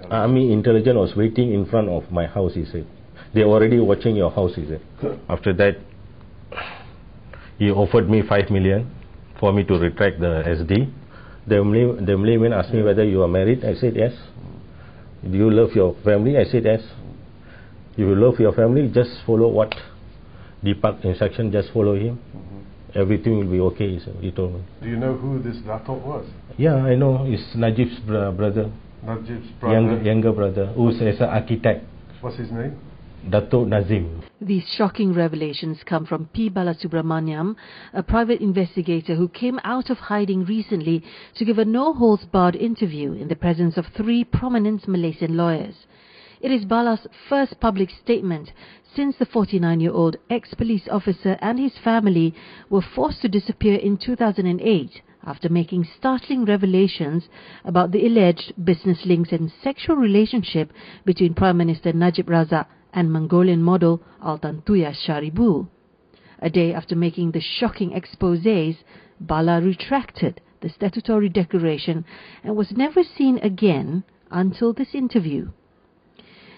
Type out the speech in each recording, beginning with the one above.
Army intelligence was waiting in front of my house, he said. They already watching your house, he said. After that, he offered me 5 million for me to retract the SD. The Malian asked me whether you are married. I said yes. Do you love your family? I said yes. If you love your family, just follow what Deepak instruction, just follow him. Everything will be okay, he told me. Do you know who this Datuk was? Yeah, I know. It's Najib's brother. Najib's brother? Younger brother, who's as an architect. What's his name? Datuk Nazim. These shocking revelations come from P. Bala, a private investigator who came out of hiding recently to give a no-holds-barred interview in the presence of 3 prominent Malaysian lawyers. It is Bala's first public statement since the 49-year-old ex-police officer and his family were forced to disappear in 2008 after making startling revelations about the alleged business links and sexual relationship between Prime Minister Najib Razak and Mongolian model Altan Tuya Sharibu. A day after making the shocking exposés, Bala retracted the statutory declaration and was never seen again until this interview.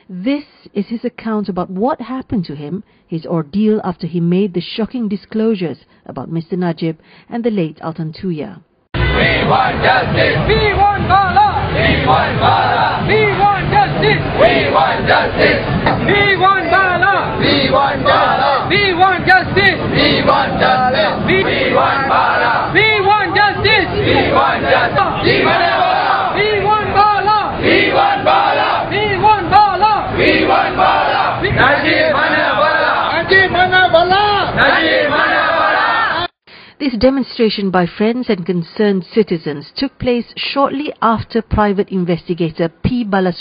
This is his account about what happened to him, his ordeal after he made the shocking disclosures about Mr. Najib and the late Altan Tuya. We want justice! We want Bala! We want Bala! We want justice! We want justice! We want Bala! We want Bala! We want justice! We want justice! We want Bala! We want justice! We want justice! We want Bala! We want Bala! We want Bala! We want Bala! We want Bala! Najib mana Bala! Najib mana Bala! Najib mana Bala! This demonstration by friends and concerned citizens took place shortly after private investigator P. Bala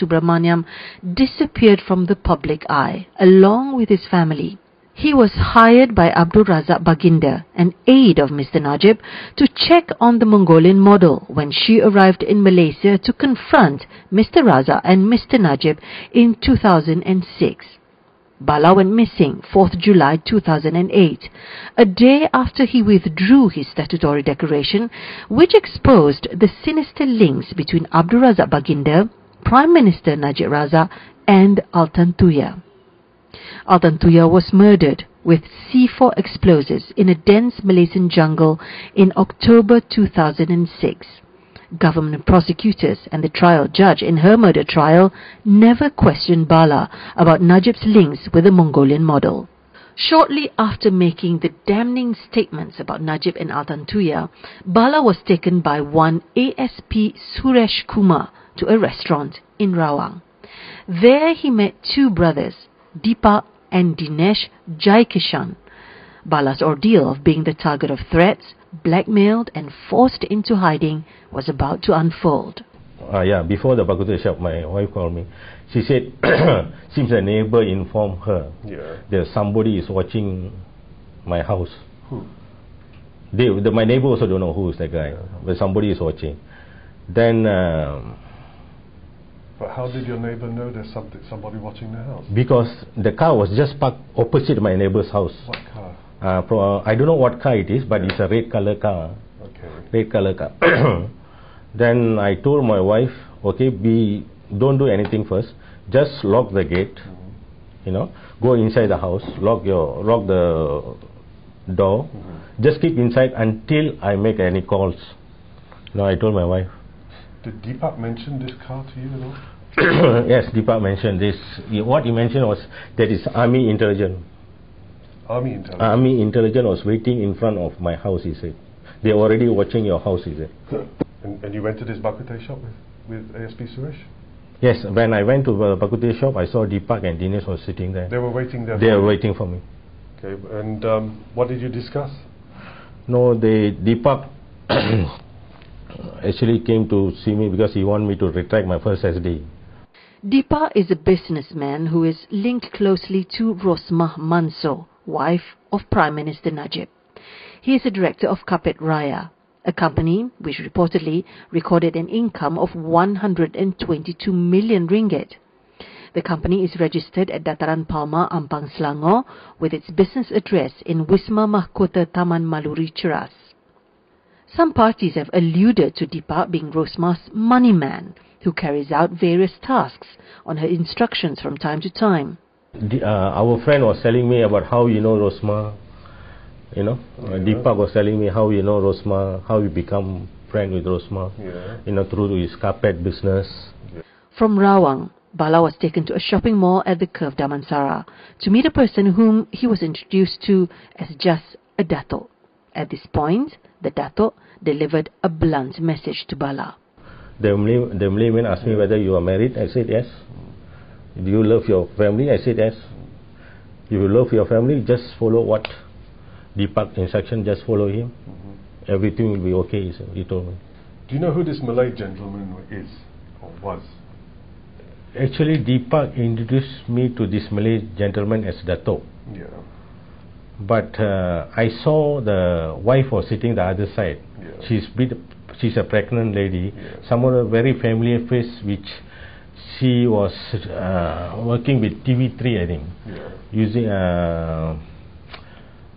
disappeared from the public eye, along with his family. He was hired by Abdul Razak Baginda, an aide of Mr. Najib, to check on the Mongolian model when she arrived in Malaysia to confront Mr. Razak and Mr. Najib in 2006. Bala went missing 4th July 2008, a day after he withdrew his statutory declaration, which exposed the sinister links between Abdul Razak Baginda, Prime Minister Najib Razak and Altan Tuya. Altan Tuya was murdered with C4 explosives in a dense Malaysian jungle in October 2006. Government prosecutors and the trial judge in her murder trial never questioned Bala about Najib's links with the Mongolian model. Shortly after making the damning statements about Najib and Altan Tuya, Bala was taken by one ASP Suresh Kumar to a restaurant in Rawang. There he met 2 brothers, Deepak and Dinesh Jaikishan. Bala's ordeal of being the target of threats, blackmailed and forced into hiding was about to unfold. Before the bakute shop, my wife called me. She said, seems a neighbor informed her that somebody is watching my house. Who? My neighbor also don't know who is the guy, but somebody is watching. Then... But how did your neighbor know there's somebody watching the house? Because the car was just parked opposite my neighbor's house. What car? I don't know what car it is, but it's a red color car. Okay. Red color car. Then I told my wife, okay, don't do anything first. Just lock the gate. Go inside the house, lock the door. Just keep inside until I make any calls. I told my wife. Did Deepak mention this car to you at all? Yes, Deepak mentioned this. What he mentioned was that it's Army intelligence. Army intelligence? Army intelligence was waiting in front of my house, he said. They're already watching your house, he said. And you went to this bakute shop with ASP Suresh? Yes, when I went to the bakute shop, I saw Deepak and Dinesh was sitting there. They were waiting there? They were waiting for me. Okay, and what did you discuss? No, Deepak actually came to see me because he wanted me to retract my first SD. Deepak is a businessman who is linked closely to Rosmah Mansor, wife of Prime Minister Najib. He is a director of Kapit Raya, a company which reportedly recorded an income of 122 million ringgit. The company is registered at Dataran Palma, Ampang, Selangor, with its business address in Wisma Mahkota Taman Maluri, Cheras. Some parties have alluded to Deepak being Rosmah's money man, who carries out various tasks on her instructions from time to time. Our friend was telling me about how you know Rosma, Deepak was telling me how you know Rosma, how you become friend with Rosma, through his carpet business. From Rawang, Bala was taken to a shopping mall at the Curve Damansara to meet a person whom he was introduced to as just a Dato'. At this point, the Dato' delivered a blunt message to Bala. The Malay man asked me whether you are married. I said yes. Do you love your family? I said yes. If you love your family, just follow what Deepak instruction, just follow him. Everything will be okay, he told me. Do you know who this Malay gentleman is or was? Actually, Deepak introduced me to this Malay gentleman as Dato'. Yeah. But I saw the wife was sitting the other side. Yeah. She's a pregnant lady. Yeah. Someone a very familiar face, which she was working with TV3, I think. Yeah. Using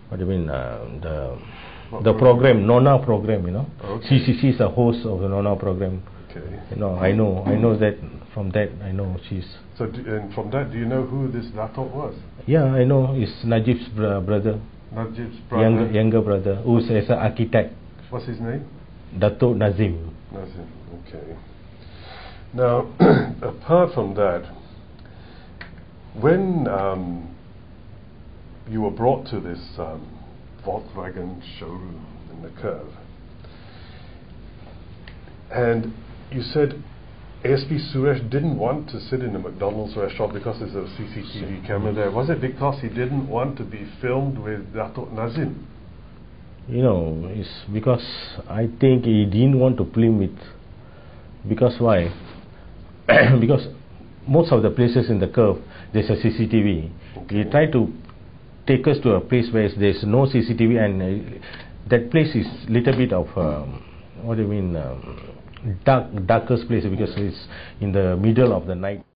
what do you mean, the program, Nona program, Okay. She's a host of the Nona program. Okay. I know that. From that I know she's. So and from that, do you know who this Dato' was? Yeah, I know. It's Najib's brother. Najib's brother. Younger brother, who's as an architect. What's his name? Dato' Nazim. Nazim. Okay. Now, apart from that, when you were brought to this Volkswagen showroom in the Curve, and you said ASP Suresh didn't want to sit in a McDonald's restaurant because there's a CCTV camera there. Was it because he didn't want to be filmed with Dato' Nazim? It's because I think he didn't want to film it. Because why? Because most of the places in the Curve, there's a CCTV. Okay. He tried to take us to a place where there's no CCTV, and that place is little bit of darkest place because it's in the middle of the night.